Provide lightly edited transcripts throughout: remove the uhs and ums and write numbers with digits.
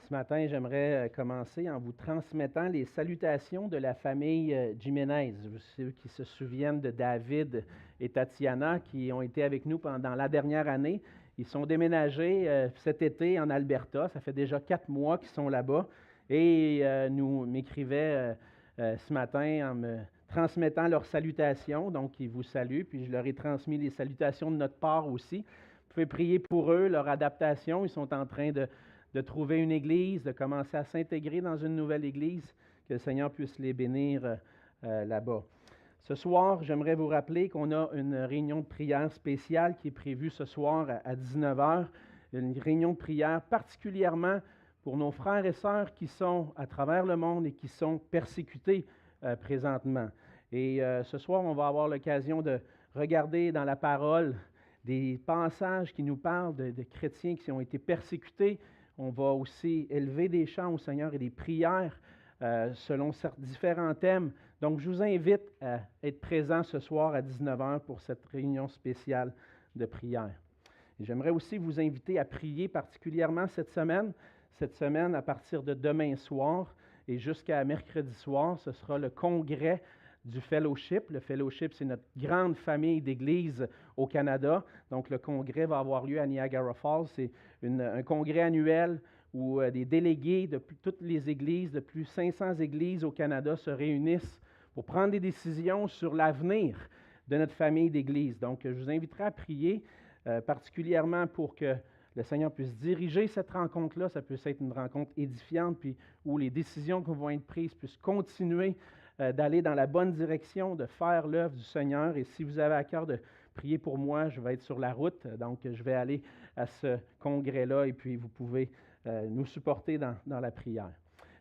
Ce matin, j'aimerais commencer en vous transmettant les salutations de la famille Jiménez. Ceux qui se souviennent de David et Tatiana qui ont été avec nous pendant la dernière année. Ils sont déménagés cet été en Alberta. Ça fait déjà 4 mois qu'ils sont là-bas. Et nous m'écrivaient ce matin en me transmettant leurs salutations. Donc, ils vous saluent. Puis je leur ai transmis les salutations de notre part aussi. Vous pouvez prier pour eux, leur adaptation. Ils sont en train de trouver une église, de commencer à s'intégrer dans une nouvelle église, que le Seigneur puisse les bénir là-bas. Ce soir, j'aimerais vous rappeler qu'on a une réunion de prière spéciale qui est prévue ce soir à 19h, une réunion de prière particulièrement pour nos frères et sœurs qui sont à travers le monde et qui sont persécutés présentement. Et ce soir, on va avoir l'occasion de regarder dans la parole des passages qui nous parlent de chrétiens qui ont été persécutés. On va aussi élever des chants au Seigneur et des prières selon différents thèmes. Donc, je vous invite à être présent ce soir à 19h pour cette réunion spéciale de prière. Et j'aimerais aussi vous inviter à prier particulièrement cette semaine. Cette semaine, à partir de demain soir et jusqu'à mercredi soir, ce sera le congrès du Fellowship. Le Fellowship, c'est notre grande famille d'églises au Canada. Donc, le congrès va avoir lieu à Niagara Falls. C'est un congrès annuel où des délégués de toutes les églises, de plus de 500 églises au Canada, se réunissent pour prendre des décisions sur l'avenir de notre famille d'églises. Donc, je vous inviterai à prier particulièrement pour que le Seigneur puisse diriger cette rencontre-là. Ça puisse être une rencontre édifiante, puis où les décisions qui vont être prises puissent continuer d'aller dans la bonne direction, de faire l'œuvre du Seigneur. Et si vous avez à cœur de prier pour moi, je vais être sur la route, donc je vais aller à ce congrès-là et puis vous pouvez nous supporter dans la prière.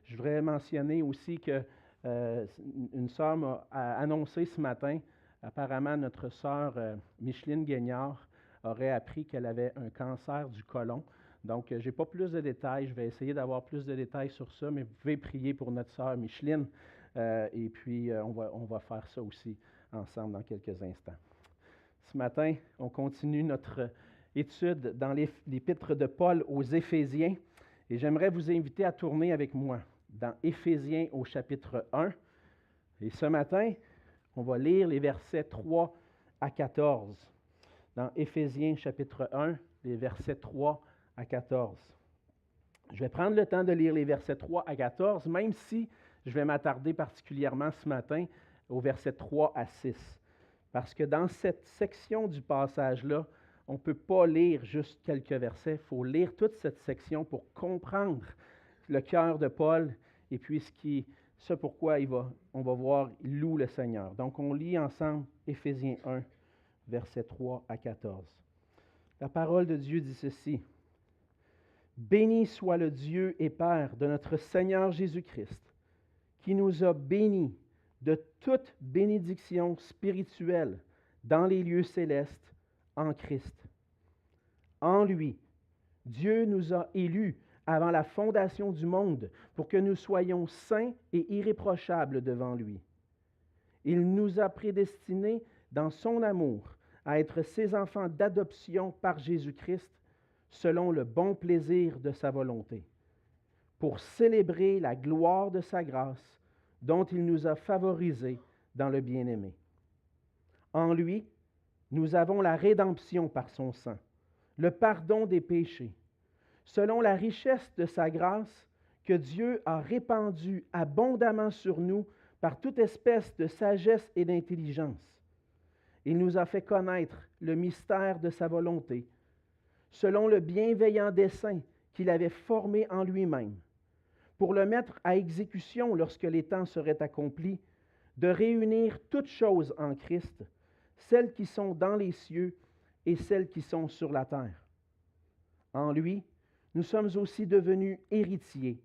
Je voudrais mentionner aussi que une sœur m'a annoncé ce matin, apparemment notre sœur Micheline Guignard aurait appris qu'elle avait un cancer du côlon. Donc, je n'ai pas plus de détails. Je vais essayer d'avoir plus de détails sur ça, mais vous pouvez prier pour notre sœur Micheline. Et puis, on va faire ça aussi ensemble dans quelques instants. Ce matin, on continue notre étude dans l'épître de Paul aux Éphésiens. Et j'aimerais vous inviter à tourner avec moi dans Éphésiens au chapitre 1. Et ce matin, on va lire les versets 3 à 14. Dans Éphésiens chapitre 1, les versets 3 à 14. Je vais prendre le temps de lire les versets 3 à 14, même si je vais m'attarder particulièrement ce matin aux versets 3 à 6. Parce que dans cette section du passage-là, on ne peut pas lire juste quelques versets. Il faut lire toute cette section pour comprendre le cœur de Paul et puis ce pourquoi on va voir, il loue le Seigneur. Donc, on lit ensemble Éphésiens 1, versets 3 à 14. La parole de Dieu dit ceci. « Béni soit le Dieu et Père de notre Seigneur Jésus-Christ, qui nous a bénis de toute bénédiction spirituelle dans les lieux célestes en Christ. En lui, Dieu nous a élus avant la fondation du monde pour que nous soyons saints et irréprochables devant lui. Il nous a prédestinés dans son amour à être ses enfants d'adoption par Jésus-Christ selon le bon plaisir de sa volonté, pour célébrer la gloire de sa grâce dont il nous a favorisés dans le bien-aimé. En lui, nous avons la rédemption par son sang, le pardon des péchés, selon la richesse de sa grâce que Dieu a répandue abondamment sur nous par toute espèce de sagesse et d'intelligence. Il nous a fait connaître le mystère de sa volonté, selon le bienveillant dessein qu'il avait formé en lui-même, pour le mettre à exécution lorsque les temps seraient accomplis, de réunir toutes choses en Christ, celles qui sont dans les cieux et celles qui sont sur la terre. En lui, nous sommes aussi devenus héritiers,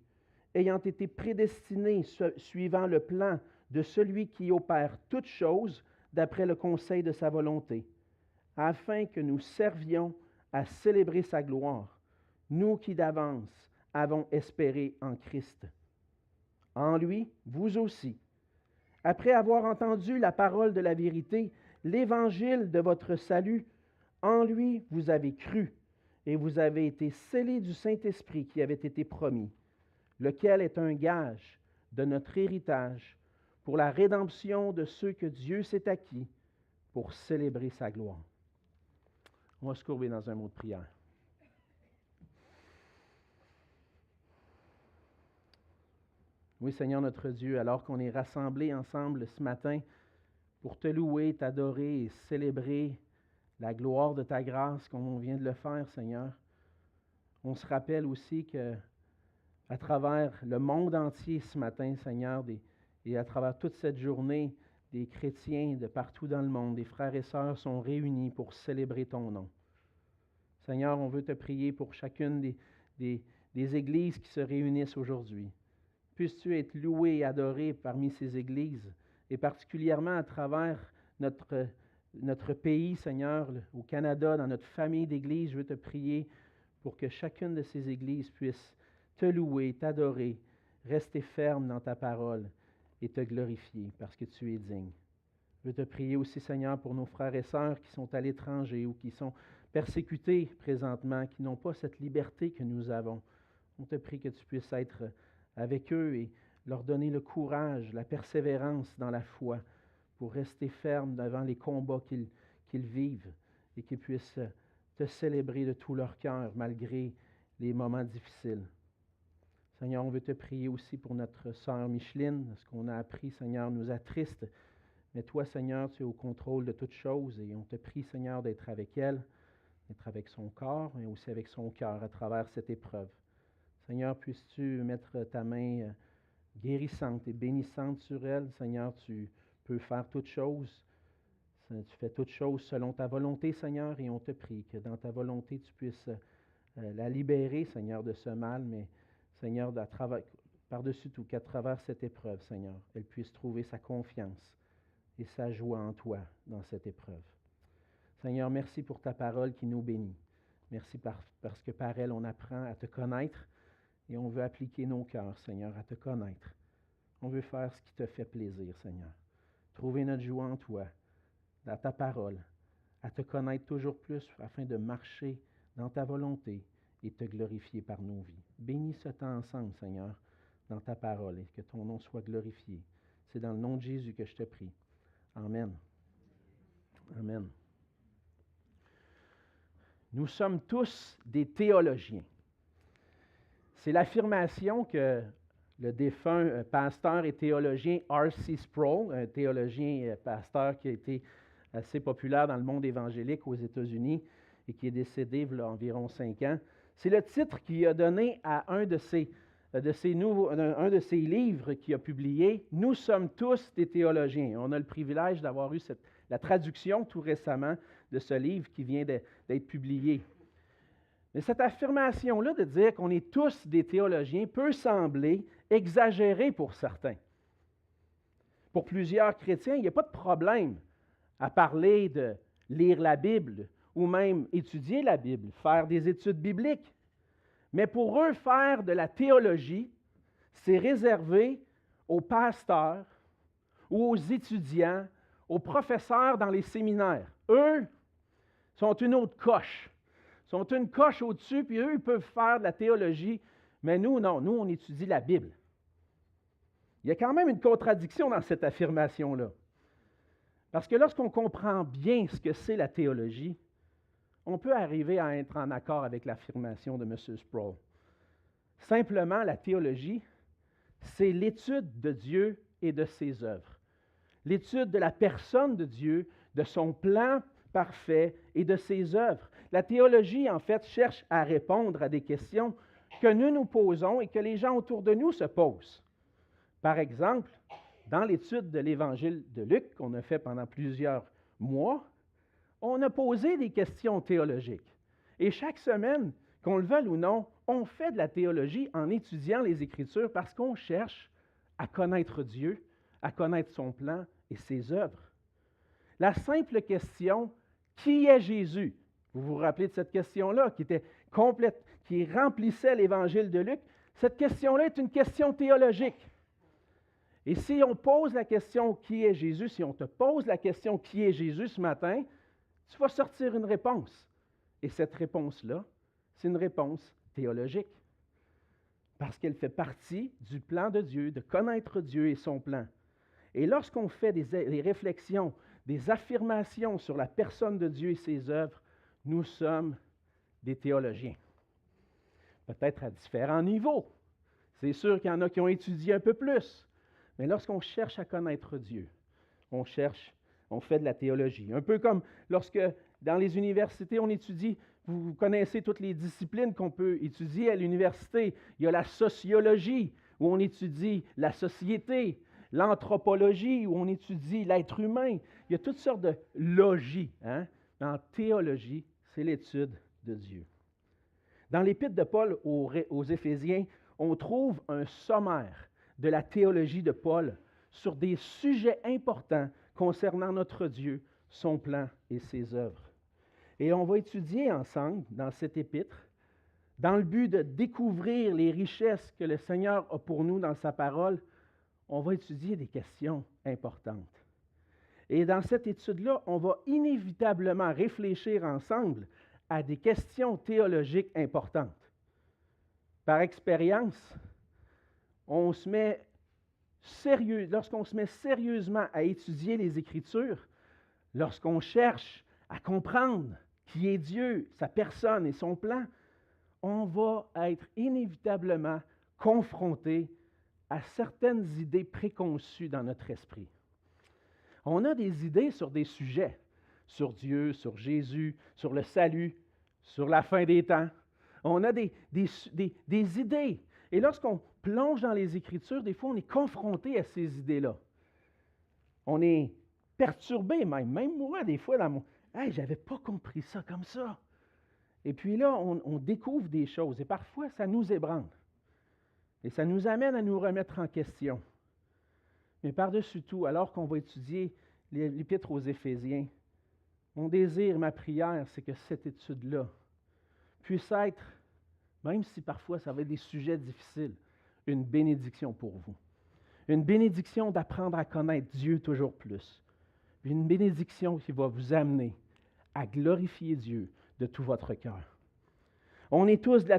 ayant été prédestinés suivant le plan de celui qui opère toutes choses d'après le conseil de sa volonté, afin que nous servions à célébrer sa gloire, nous qui d'avance avons espéré en Christ. En lui, vous aussi, après avoir entendu la parole de la vérité, l'évangile de votre salut, en lui vous avez cru et vous avez été scellés du Saint-Esprit qui avait été promis, lequel est un gage de notre héritage pour la rédemption de ceux que Dieu s'est acquis pour célébrer sa gloire. On va se courber dans un mot de prière. Oui, Seigneur notre Dieu, alors qu'on est rassemblés ensemble ce matin pour te louer, t'adorer et célébrer la gloire de ta grâce comme on vient de le faire, Seigneur, on se rappelle aussi que à travers le monde entier ce matin, Seigneur, et à travers toute cette journée, des chrétiens de partout dans le monde, des frères et sœurs sont réunis pour célébrer ton nom. Seigneur, on veut te prier pour chacune des églises qui se réunissent aujourd'hui. Puisses-tu être loué et adoré parmi ces églises, et particulièrement à travers notre pays, Seigneur, au Canada, dans notre famille d'églises. Je veux te prier pour que chacune de ces églises puisse te louer, t'adorer, rester ferme dans ta parole et te glorifier parce que tu es digne. Je veux te prier aussi, Seigneur, pour nos frères et sœurs qui sont à l'étranger ou qui sont persécutés présentement, qui n'ont pas cette liberté que nous avons. On te prie que tu puisses être avec eux et leur donner le courage, la persévérance dans la foi pour rester fermes devant les combats qu'ils vivent et qu'ils puissent te célébrer de tout leur cœur malgré les moments difficiles. Seigneur, on veut te prier aussi pour notre sœur Micheline. Ce qu'on a appris, Seigneur, nous attriste. Mais toi, Seigneur, tu es au contrôle de toutes choses et on te prie, Seigneur, d'être avec elle, d'être avec son corps et aussi avec son cœur à travers cette épreuve. Seigneur, puisses-tu mettre ta main guérissante et bénissante sur elle. Seigneur, tu peux faire toutes choses. Tu fais toutes choses selon ta volonté, Seigneur, et on te prie que dans ta volonté, tu puisses la libérer, Seigneur, de ce mal, mais Seigneur, par-dessus tout, qu'à travers cette épreuve, Seigneur, elle puisse trouver sa confiance et sa joie en toi dans cette épreuve. Seigneur, merci pour ta parole qui nous bénit. Merci parce que par elle, on apprend à te connaître et on veut appliquer nos cœurs, Seigneur, à te connaître. On veut faire ce qui te fait plaisir, Seigneur. Trouver notre joie en toi, dans ta parole, à te connaître toujours plus afin de marcher dans ta volonté et te glorifier par nos vies. Bénis ce temps ensemble, Seigneur, dans ta parole et que ton nom soit glorifié. C'est dans le nom de Jésus que je te prie. Amen. Amen. Nous sommes tous des théologiens. C'est l'affirmation que le défunt pasteur et théologien R.C. Sproul, un théologien pasteur qui a été assez populaire dans le monde évangélique aux États-Unis et qui est décédé il y a environ 5 ans. C'est le titre qu'il a donné à un de ses livres qu'il a publié, « Nous sommes tous des théologiens ». On a le privilège d'avoir eu la traduction tout récemment de ce livre qui vient d'être publié. Mais cette affirmation-là de dire qu'on est tous des théologiens peut sembler exagérée pour certains. Pour plusieurs chrétiens, il n'y a pas de problème à parler de lire la Bible ou même étudier la Bible, faire des études bibliques. Mais pour eux, faire de la théologie, c'est réservé aux pasteurs ou aux étudiants, aux professeurs dans les séminaires. Eux sont une autre coche. Sont une coche au-dessus, puis eux, ils peuvent faire de la théologie, mais nous, non, nous, on étudie la Bible. Il y a quand même une contradiction dans cette affirmation-là. Parce que lorsqu'on comprend bien ce que c'est la théologie, on peut arriver à être en accord avec l'affirmation de M. Sproul. Simplement, la théologie, c'est l'étude de Dieu et de ses œuvres. L'étude de la personne de Dieu, de son plan parfait et de ses œuvres. La théologie, en fait, cherche à répondre à des questions que nous nous posons et que les gens autour de nous se posent. Par exemple, dans l'étude de l'Évangile de Luc, qu'on a fait pendant plusieurs mois, on a posé des questions théologiques. Et chaque semaine, qu'on le veuille ou non, on fait de la théologie en étudiant les Écritures parce qu'on cherche à connaître Dieu, à connaître son plan et ses œuvres. La simple question, qui est Jésus? Vous vous rappelez de cette question-là qui était complète, qui remplissait l'Évangile de Luc? Cette question-là est une question théologique. Et si on pose la question qui est Jésus, si on te pose la question qui est Jésus ce matin, tu vas sortir une réponse. Et cette réponse-là, c'est une réponse théologique. parce qu'elle fait partie du plan de Dieu, de connaître Dieu et son plan. Et lorsqu'on fait des réflexions, des affirmations sur la personne de Dieu et ses œuvres, nous sommes des théologiens. Peut-être à différents niveaux. C'est sûr qu'il y en a qui ont étudié un peu plus. Mais lorsqu'on cherche à connaître Dieu, on fait de la théologie. Un peu comme lorsque, dans les universités, on étudie, vous connaissez toutes les disciplines qu'on peut étudier à l'université. Il y a la sociologie, où on étudie la société, l'anthropologie, où on étudie l'être humain. Il y a toutes sortes de logies. En théologie, c'est l'étude de Dieu. Dans l'épître de Paul aux Éphésiens, on trouve un sommaire de la théologie de Paul sur des sujets importants concernant notre Dieu, son plan et ses œuvres. Et on va étudier ensemble dans cet épître, dans le but de découvrir les richesses que le Seigneur a pour nous dans sa parole, on va étudier des questions importantes. Et dans cette étude-là, on va inévitablement réfléchir ensemble à des questions théologiques importantes. Par expérience, lorsqu'on se met sérieusement à étudier les Écritures, lorsqu'on cherche à comprendre qui est Dieu, sa personne et son plan, on va être inévitablement confronté à certaines idées préconçues dans notre esprit. On a des idées sur des sujets, sur Dieu, sur Jésus, sur le salut, sur la fin des temps. On a des idées. Et lorsqu'on plonge dans les Écritures, des fois, on est confronté à ces idées-là. On est perturbé même. Même moi, des fois, hey, je n'avais pas compris ça comme ça. Et puis là, on découvre des choses. Et parfois, ça nous ébranle. Et ça nous amène à nous remettre en question. Mais par-dessus tout, alors qu'on va étudier l'Épître aux Éphésiens, mon désir, ma prière, c'est que cette étude-là puisse être, même si parfois ça va être des sujets difficiles, une bénédiction pour vous. Une bénédiction d'apprendre à connaître Dieu toujours plus. Une bénédiction qui va vous amener à glorifier Dieu de tout votre cœur. On est tous des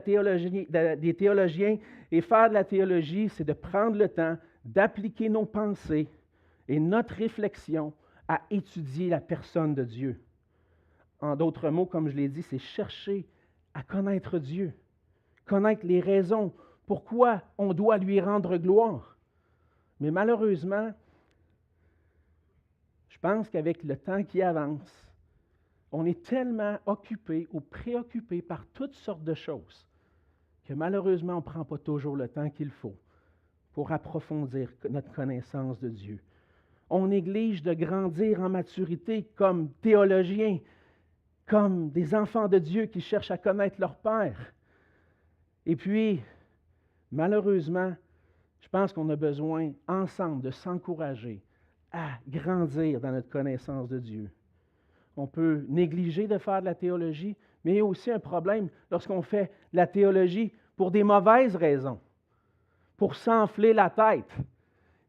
théologiens, et faire de la théologie, c'est de prendre le temps d'appliquer nos pensées et notre réflexion à étudier la personne de Dieu. En d'autres mots, comme je l'ai dit, c'est chercher à connaître Dieu, connaître les raisons pourquoi on doit lui rendre gloire. Mais malheureusement, je pense qu'avec le temps qui avance, on est tellement occupé ou préoccupé par toutes sortes de choses que malheureusement, on ne prend pas toujours le temps qu'il faut pour approfondir notre connaissance de Dieu. On néglige de grandir en maturité comme théologiens, comme des enfants de Dieu qui cherchent à connaître leur Père. Et puis, malheureusement, je pense qu'on a besoin ensemble de s'encourager à grandir dans notre connaissance de Dieu. On peut négliger de faire de la théologie, mais il y a aussi un problème lorsqu'on fait de la théologie pour des mauvaises raisons, pour s'enfler la tête,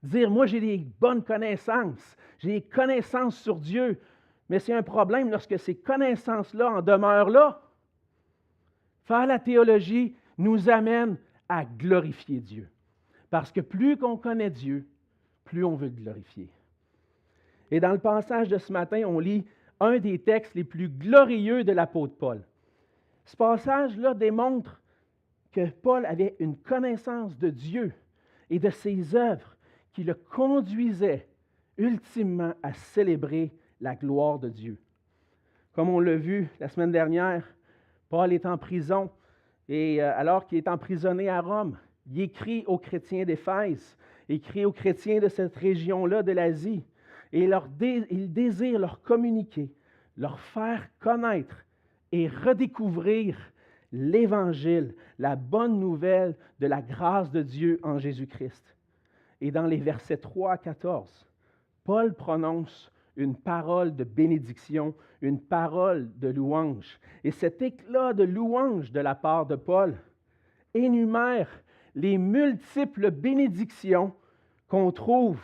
dire « moi j'ai des bonnes connaissances, j'ai des connaissances sur Dieu », mais c'est un problème lorsque ces connaissances-là en demeurent là. Faire la théologie nous amène à glorifier Dieu, parce que plus qu'on connaît Dieu, plus on veut le glorifier. Et dans le passage de ce matin, on lit un des textes les plus glorieux de l'apôtre Paul. Ce passage-là démontre que Paul avait une connaissance de Dieu et de ses œuvres qui le conduisaient ultimement à célébrer la gloire de Dieu. Comme on l'a vu la semaine dernière, Paul est en prison et alors qu'il est emprisonné à Rome, il écrit aux chrétiens d'Éphèse, écrit aux chrétiens de cette région-là de l'Asie, et il désire leur communiquer, leur faire connaître et redécouvrir l'Évangile, la bonne nouvelle de la grâce de Dieu en Jésus-Christ. Et dans les versets 3 à 14, Paul prononce une parole de bénédiction, une parole de louange. Et cet éclat de louange de la part de Paul énumère les multiples bénédictions qu'on trouve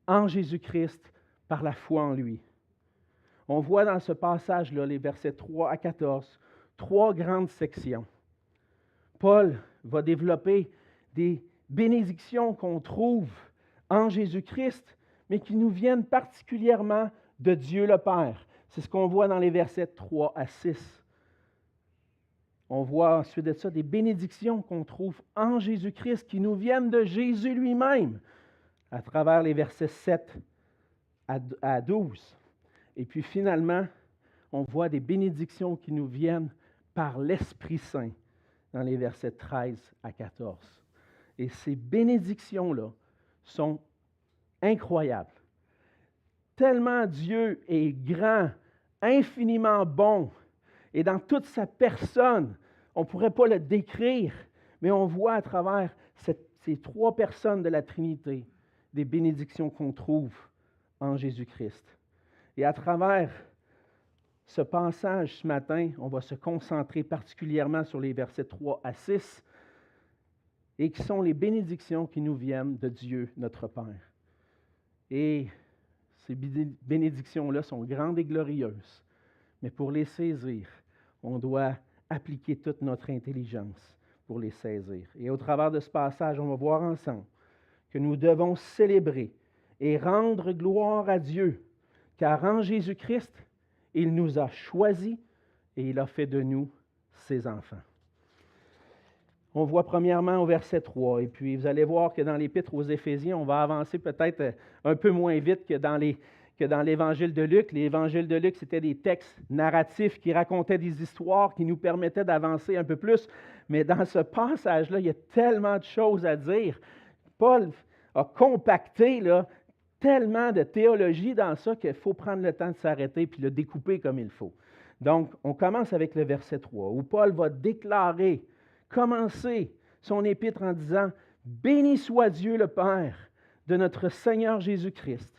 en Jésus-Christ par la foi en lui. On voit dans ce passage-là, les versets 3 à 14, 3 grandes sections. Paul va développer des bénédictions qu'on trouve en Jésus-Christ, mais qui nous viennent particulièrement de Dieu le Père. C'est ce qu'on voit dans les versets 3 à 6. On voit ensuite de ça des bénédictions qu'on trouve en Jésus-Christ qui nous viennent de Jésus lui-même à travers les versets 7 à 12. Et puis finalement, on voit des bénédictions qui nous viennent par l'Esprit Saint dans les versets 13 à 14. Et ces bénédictions-là sont incroyables. Tellement Dieu est grand, infiniment bon, et dans toute sa personne, on ne pourrait pas le décrire, mais on voit à travers ces trois personnes de la Trinité des bénédictions qu'on trouve en Jésus-Christ. Et à travers ce passage ce matin, on va se concentrer particulièrement sur les versets 3 à 6, et qui sont les bénédictions qui nous viennent de Dieu, notre Père. Et ces bénédictions-là sont grandes et glorieuses, mais pour les saisir, on doit appliquer toute notre intelligence pour les saisir. Et au travers de ce passage, on va voir ensemble que nous devons célébrer et rendre gloire à Dieu, car en Jésus-Christ, il nous a choisis et il a fait de nous ses enfants. On voit premièrement au verset 3, et puis vous allez voir que dans l'Épître aux Éphésiens, on va avancer peut-être un peu moins vite que dans l'Évangile de Luc. L'Évangile de Luc, c'était des textes narratifs qui racontaient des histoires qui nous permettaient d'avancer un peu plus. Mais dans ce passage-là, il y a tellement de choses à dire. Paul a compacté tellement de théologie dans ça qu'il faut prendre le temps de s'arrêter et le découper comme il faut. Donc, on commence avec le verset 3, où Paul va commencer son épître en disant « Béni soit Dieu le Père de notre Seigneur Jésus-Christ,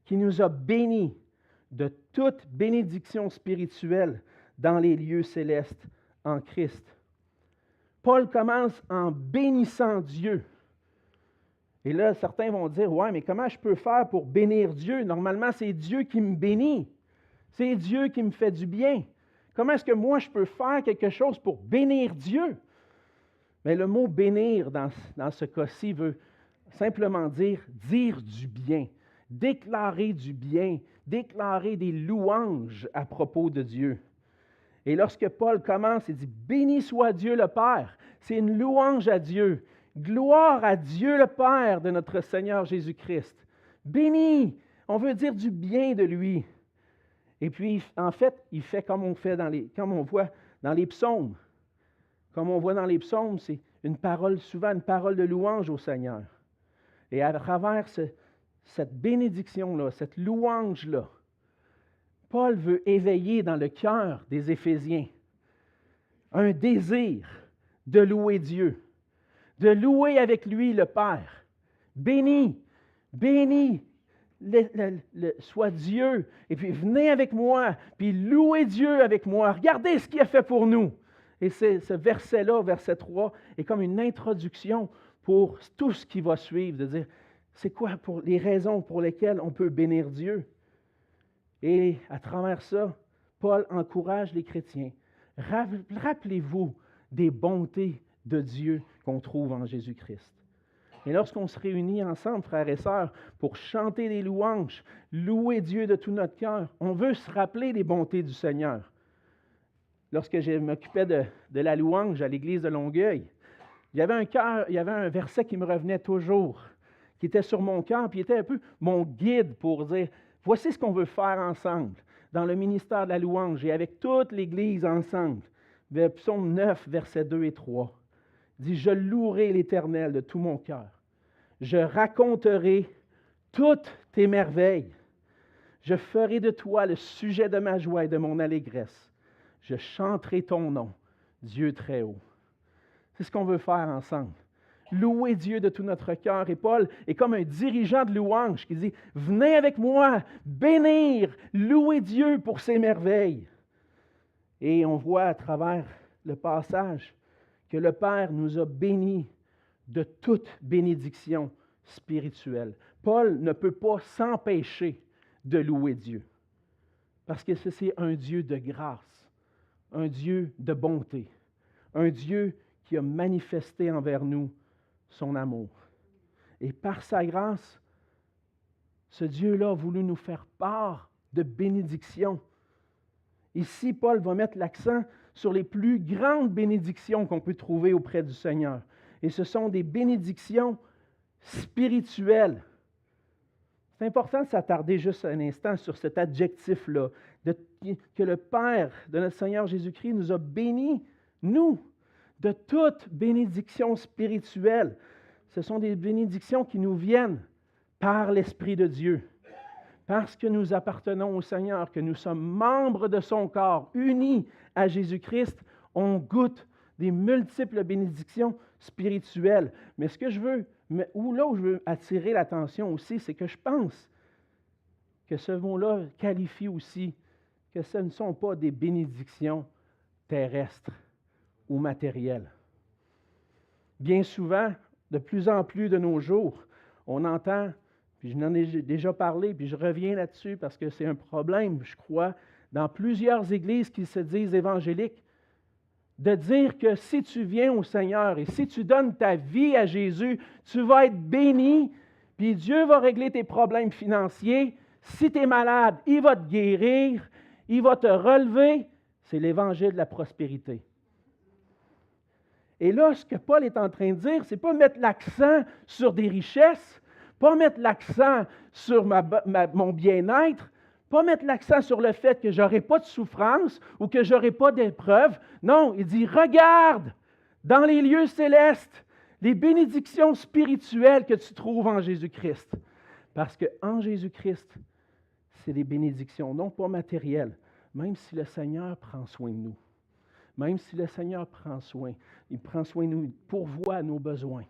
qui nous a bénis de toute bénédiction spirituelle dans les lieux célestes en Christ. » Paul commence en bénissant Dieu. Et là, certains vont dire, « Ouais, mais comment je peux faire pour bénir Dieu? Normalement, c'est Dieu qui me bénit. C'est Dieu qui me fait du bien. Comment est-ce que moi, je peux faire quelque chose pour bénir Dieu? » Mais le mot « bénir » dans ce cas-ci veut simplement dire du bien, déclarer du bien, déclarer des louanges à propos de Dieu. Et lorsque Paul commence, il dit « Béni soit Dieu le Père », c'est une louange à Dieu. Gloire à Dieu le Père de notre Seigneur Jésus-Christ. Béni, on veut dire du bien de lui. Et puis, en fait, il fait comme on voit dans les psaumes. Comme on voit dans les psaumes, c'est souvent une parole de louange au Seigneur. Et à travers cette bénédiction-là, cette louange-là, Paul veut éveiller dans le cœur des Éphésiens un désir de louer Dieu, de louer avec lui le Père. Béni soit Dieu. Et puis venez avec moi, puis louez Dieu avec moi. Regardez ce qu'il a fait pour nous. Et ce verset-là, verset 3, est comme une introduction pour tout ce qui va suivre, de dire, c'est quoi pour les raisons pour lesquelles on peut bénir Dieu? Et à travers ça, Paul encourage les chrétiens. Rappelez-vous des bontés de Dieu qu'on trouve en Jésus-Christ. Et lorsqu'on se réunit ensemble, frères et sœurs, pour chanter des louanges, louer Dieu de tout notre cœur, on veut se rappeler des bontés du Seigneur. Lorsque je m'occupais de la louange à l'église de Longueuil, il y avait un verset qui me revenait toujours, qui était sur mon cœur, puis il était un peu mon guide pour dire, voici ce qu'on veut faire ensemble, dans le ministère de la louange, et avec toute l'église ensemble. Psaume 9, versets 2 et 3. Il dit, « Je louerai l'Éternel de tout mon cœur. Je raconterai toutes tes merveilles. Je ferai de toi le sujet de ma joie et de mon allégresse. Je chanterai ton nom, Dieu très haut. » C'est ce qu'on veut faire ensemble. Louer Dieu de tout notre cœur. Et Paul est comme un dirigeant de louange qui dit, « Venez avec moi, bénir, louer Dieu pour ses merveilles. » Et on voit à travers le passage que le Père nous a bénis de toute bénédiction spirituelle. Paul ne peut pas s'empêcher de louer Dieu, parce que c'est un Dieu de grâce, un Dieu de bonté, un Dieu qui a manifesté envers nous son amour. Et par sa grâce, ce Dieu-là a voulu nous faire part de bénédictions. Ici, Paul va mettre l'accent sur les plus grandes bénédictions qu'on peut trouver auprès du Seigneur. Et ce sont des bénédictions spirituelles. C'est important de s'attarder juste un instant sur cet adjectif-là, que le Père de notre Seigneur Jésus-Christ nous a bénis, nous, de toute bénédiction spirituelle. Ce sont des bénédictions qui nous viennent par l'Esprit de Dieu. Parce que nous appartenons au Seigneur, que nous sommes membres de son corps, unis à Jésus-Christ, on goûte des multiples bénédictions spirituelles. Mais ce que je veux, où je veux attirer l'attention aussi, c'est que je pense que ce mot-là qualifie aussi que ce ne sont pas des bénédictions terrestres ou matérielles. Bien souvent, de plus en plus de nos jours, on entend, puis je n'en ai déjà parlé, puis je reviens là-dessus parce que c'est un problème, je crois, dans plusieurs églises qui se disent évangéliques, de dire que si tu viens au Seigneur et si tu donnes ta vie à Jésus, tu vas être béni, puis Dieu va régler tes problèmes financiers. Si tu es malade, il va te guérir, il va te relever. C'est l'évangile de la prospérité. Et là, ce que Paul est en train de dire, c'est pas mettre l'accent sur des richesses, pas mettre l'accent sur mon bien-être, pas mettre l'accent sur le fait que je n'aurai pas de souffrance ou que je n'aurai pas d'épreuve. Non, il dit, regarde dans les lieux célestes les bénédictions spirituelles que tu trouves en Jésus-Christ. Parce qu'en Jésus-Christ, c'est des bénédictions, non pas matérielles, même si le Seigneur prend soin de nous. Même si le Seigneur prend soin de nous, il pourvoit nos besoins.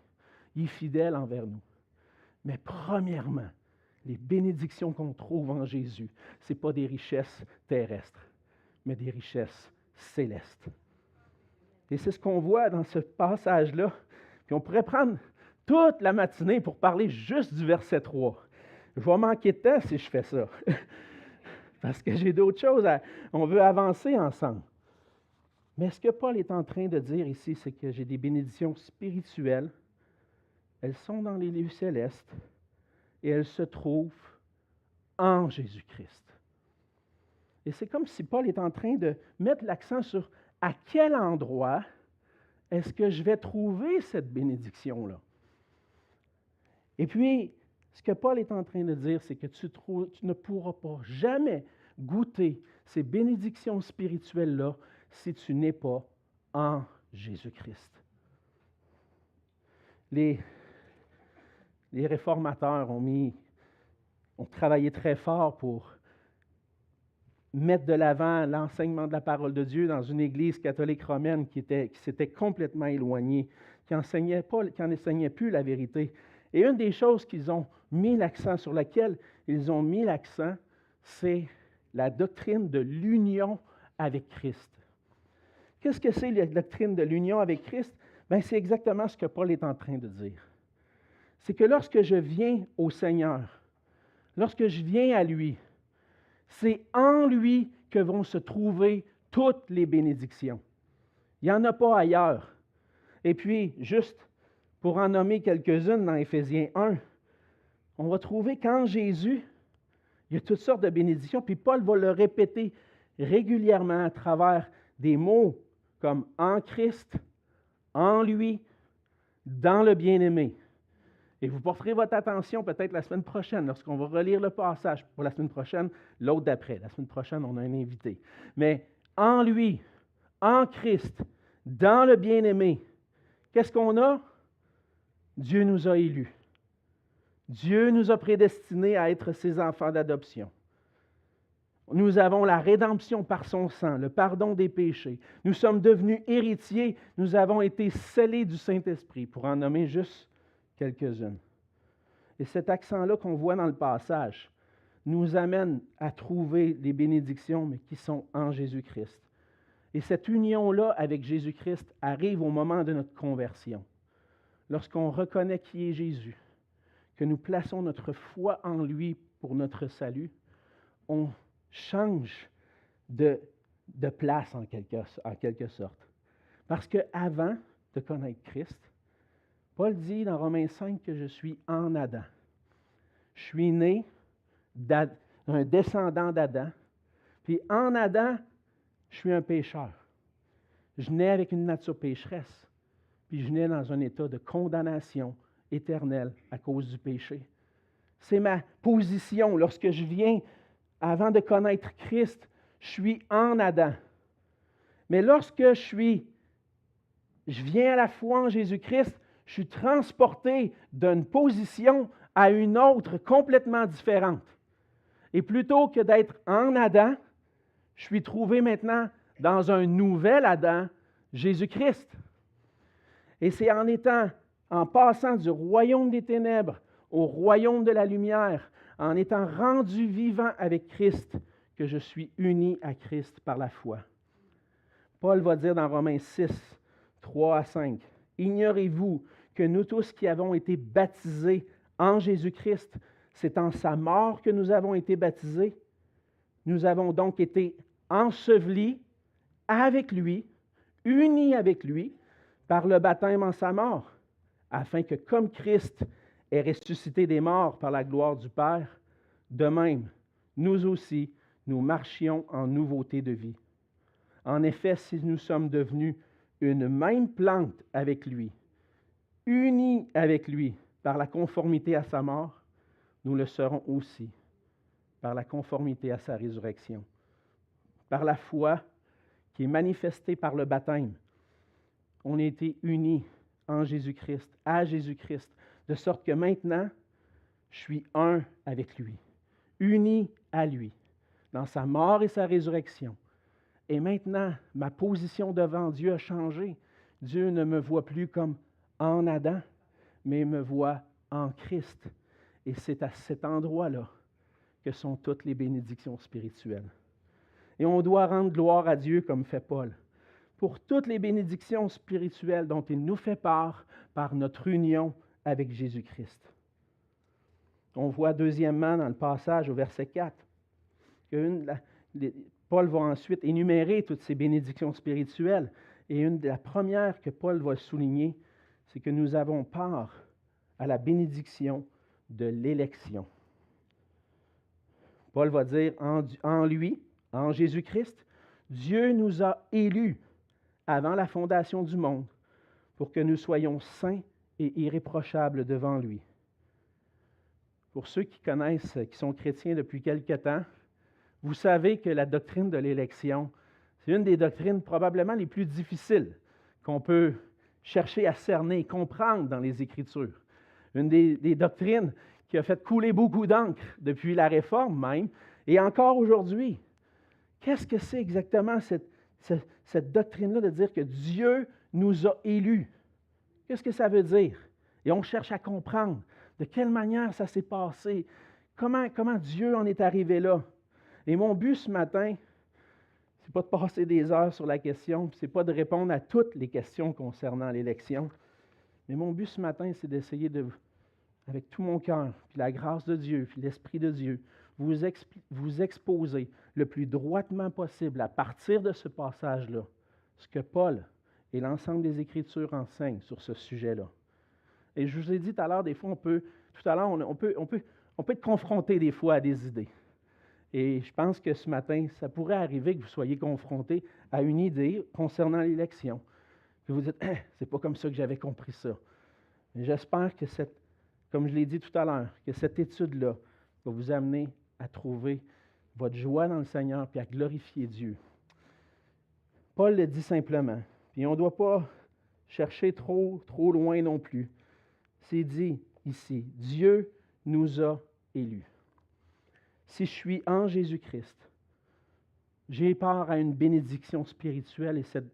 Il est fidèle envers nous. Mais premièrement, les bénédictions qu'on trouve en Jésus, ce n'est pas des richesses terrestres, mais des richesses célestes. Et c'est ce qu'on voit dans ce passage-là. Puis on pourrait prendre toute la matinée pour parler juste du verset 3. Je vais manquer de temps si je fais ça. Parce que j'ai d'autres choses on veut avancer ensemble. Mais ce que Paul est en train de dire ici, c'est que j'ai des bénédictions spirituelles. Elles sont dans les lieux célestes et elles se trouvent en Jésus-Christ. Et c'est comme si Paul est en train de mettre l'accent sur à quel endroit est-ce que je vais trouver cette bénédiction-là. Et puis, ce que Paul est en train de dire, c'est que tu ne pourras pas jamais goûter ces bénédictions spirituelles-là si tu n'es pas en Jésus-Christ. Les réformateurs ont travaillé très fort pour mettre de l'avant l'enseignement de la parole de Dieu dans une église catholique romaine qui s'était complètement éloignée, qui n'enseignait plus la vérité. Et une des choses sur laquelle ils ont mis l'accent, c'est la doctrine de l'union avec Christ. Qu'est-ce que c'est la doctrine de l'union avec Christ? Bien, c'est exactement ce que Paul est en train de dire. C'est que lorsque je viens au Seigneur, lorsque je viens à lui, c'est en lui que vont se trouver toutes les bénédictions. Il n'y en a pas ailleurs. Et puis, juste pour en nommer quelques-unes dans Éphésiens 1, on va trouver qu'en Jésus, il y a toutes sortes de bénédictions, puis Paul va le répéter régulièrement à travers des mots comme en Christ, en lui, dans le bien-aimé. Et vous porterez votre attention peut-être la semaine prochaine, lorsqu'on va relire le passage. Pour la semaine prochaine, l'autre d'après. La semaine prochaine, on a un invité. Mais en lui, en Christ, dans le bien-aimé, qu'est-ce qu'on a? Dieu nous a élus. Dieu nous a prédestinés à être ses enfants d'adoption. Nous avons la rédemption par son sang, le pardon des péchés. Nous sommes devenus héritiers. Nous avons été scellés du Saint-Esprit, pour en nommer juste quelques-unes. Et cet accent-là qu'on voit dans le passage nous amène à trouver les bénédictions, mais qui sont en Jésus-Christ. Et cette union-là avec Jésus-Christ arrive au moment de notre conversion. Lorsqu'on reconnaît qui est Jésus, que nous plaçons notre foi en lui pour notre salut, on change de place en quelque sorte. Parce qu'avant de connaître Christ, Paul dit dans Romains 5 que je suis en Adam. Je suis né d'un descendant d'Adam. Puis en Adam, je suis un pécheur. Je nais avec une nature pécheresse. Puis je nais dans un état de condamnation éternelle à cause du péché. C'est ma position. Lorsque je viens, avant de connaître Christ, je suis en Adam. Mais lorsque je viens à la foi en Jésus-Christ, je suis transporté d'une position à une autre complètement différente. Et plutôt que d'être en Adam, je suis trouvé maintenant dans un nouvel Adam, Jésus-Christ. Et c'est en passant du royaume des ténèbres au royaume de la lumière, en étant rendu vivant avec Christ, que je suis uni à Christ par la foi. Paul va dire dans Romains 6, 3 à 5, « Ignorez-vous que nous tous qui avons été baptisés en Jésus-Christ, c'est en sa mort que nous avons été baptisés. Nous avons donc été ensevelis avec lui, unis avec lui, par le baptême en sa mort, afin que comme Christ est ressuscité des morts par la gloire du Père, de même, nous aussi, nous marchions en nouveauté de vie. En effet, si nous sommes devenus une même plante avec lui, unis avec lui par la conformité à sa mort, nous le serons aussi par la conformité à sa résurrection. Par la foi qui est manifestée par le baptême, on a été unis en Jésus-Christ, à Jésus-Christ, de sorte que maintenant, je suis un avec lui, uni à lui, dans sa mort et sa résurrection. Et maintenant, ma position devant Dieu a changé. Dieu ne me voit plus comme en Adam, mais me voit en Christ. Et c'est à cet endroit-là que sont toutes les bénédictions spirituelles. Et on doit rendre gloire à Dieu comme fait Paul, pour toutes les bénédictions spirituelles dont il nous fait part par notre union avec Jésus-Christ. On voit deuxièmement dans le passage au verset 4 que Paul va ensuite énumérer toutes ces bénédictions spirituelles. Et la première que Paul va souligner, c'est que nous avons part à la bénédiction de l'élection. Paul va dire, en lui, en Jésus-Christ, Dieu nous a élus avant la fondation du monde pour que nous soyons saints et irréprochables devant lui. Pour ceux qui connaissent, qui sont chrétiens depuis quelque temps, vous savez que la doctrine de l'élection, c'est une des doctrines probablement les plus difficiles qu'on peut chercher à cerner et comprendre dans les Écritures. Une des doctrines qui a fait couler beaucoup d'encre depuis la Réforme même, et encore aujourd'hui. Qu'est-ce que c'est exactement cette doctrine-là de dire que Dieu nous a élus? Qu'est-ce que ça veut dire? Et on cherche à comprendre de quelle manière ça s'est passé, comment Dieu en est arrivé là. Et mon but ce matin, ce n'est pas de passer des heures sur la question, ce n'est pas de répondre à toutes les questions concernant l'élection, mais mon but ce matin, c'est d'essayer de, avec tout mon cœur, puis la grâce de Dieu, puis l'Esprit de Dieu, vous exposer le plus droitement possible à partir de ce passage-là, ce que Paul et l'ensemble des Écritures enseignent sur ce sujet-là. Et je vous ai dit tout à l'heure, des fois, on peut être confronté des fois à des idées. Et je pense que ce matin, ça pourrait arriver que vous soyez confronté à une idée concernant l'élection. Que vous dites, c'est pas comme ça que j'avais compris ça. Mais j'espère que comme je l'ai dit tout à l'heure, que cette étude-là va vous amener à trouver votre joie dans le Seigneur et à glorifier Dieu. Paul le dit simplement, puis on ne doit pas chercher trop loin non plus. C'est dit ici, Dieu nous a élus. Si je suis en Jésus-Christ, j'ai part à une bénédiction spirituelle et cette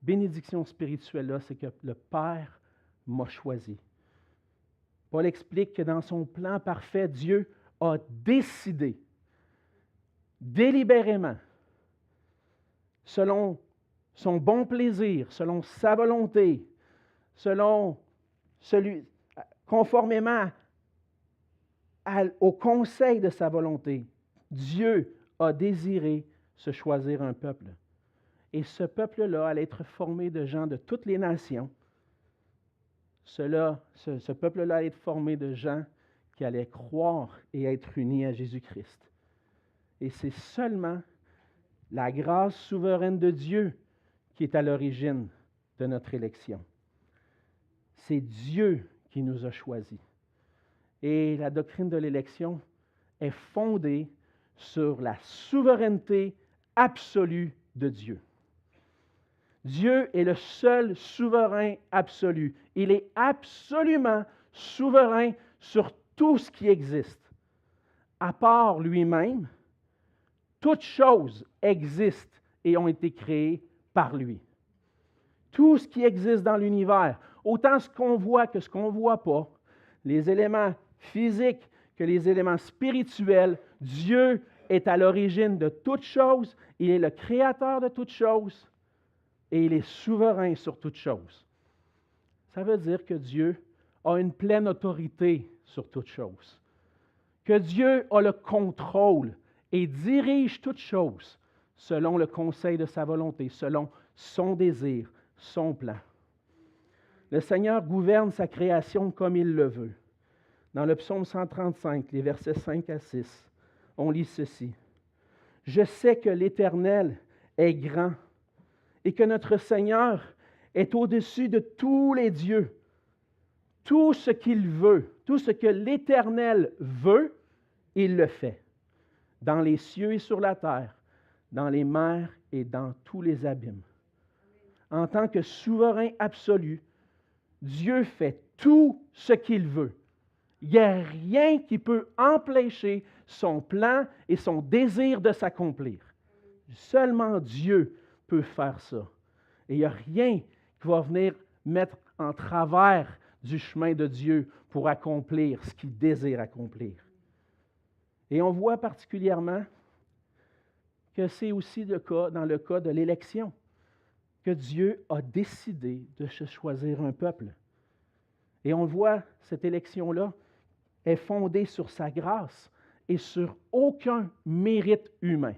bénédiction spirituelle-là, c'est que le Père m'a choisi. Paul explique que dans son plan parfait, Dieu a décidé délibérément, selon son bon plaisir, selon sa volonté, conformément au conseil de sa volonté, Dieu a désiré se choisir un peuple. Et ce peuple-là allait être formé de gens de toutes les nations, ce peuple-là allait être formé de gens qui allaient croire et être unis à Jésus-Christ. Et c'est seulement la grâce souveraine de Dieu qui est à l'origine de notre élection. C'est Dieu qui nous a choisis. Et la doctrine de l'élection est fondée sur la souveraineté absolue de Dieu. Dieu est le seul souverain absolu. Il est absolument souverain sur tout ce qui existe. À part lui-même, toutes choses existent et ont été créées par lui. Tout ce qui existe dans l'univers, autant ce qu'on voit que ce qu'on ne voit pas, les éléments physiques que les éléments spirituels, Dieu est à l'origine de toutes choses, il est le créateur de toutes choses et il est souverain sur toutes choses. Ça veut dire que Dieu a une pleine autorité sur toutes choses, que Dieu a le contrôle et dirige toutes choses selon le conseil de sa volonté, selon son désir, son plan. Le Seigneur gouverne sa création comme il le veut. Dans le psaume 135, les versets 5 à 6, on lit ceci. « Je sais que l'Éternel est grand et que notre Seigneur est au-dessus de tous les dieux. Tout ce qu'il veut, tout ce que l'Éternel veut, il le fait, dans les cieux et sur la terre, dans les mers et dans tous les abîmes. En tant que souverain absolu, Dieu fait tout ce qu'il veut. Il n'y a rien qui peut empêcher son plan et son désir de s'accomplir. Seulement Dieu peut faire ça. Et il n'y a rien qui va venir mettre en travers du chemin de Dieu pour accomplir ce qu'il désire accomplir. Et on voit particulièrement que c'est aussi le cas dans le cas de l'élection, que Dieu a décidé de se choisir un peuple. Et on voit cette élection-là est fondée sur sa grâce et sur aucun mérite humain.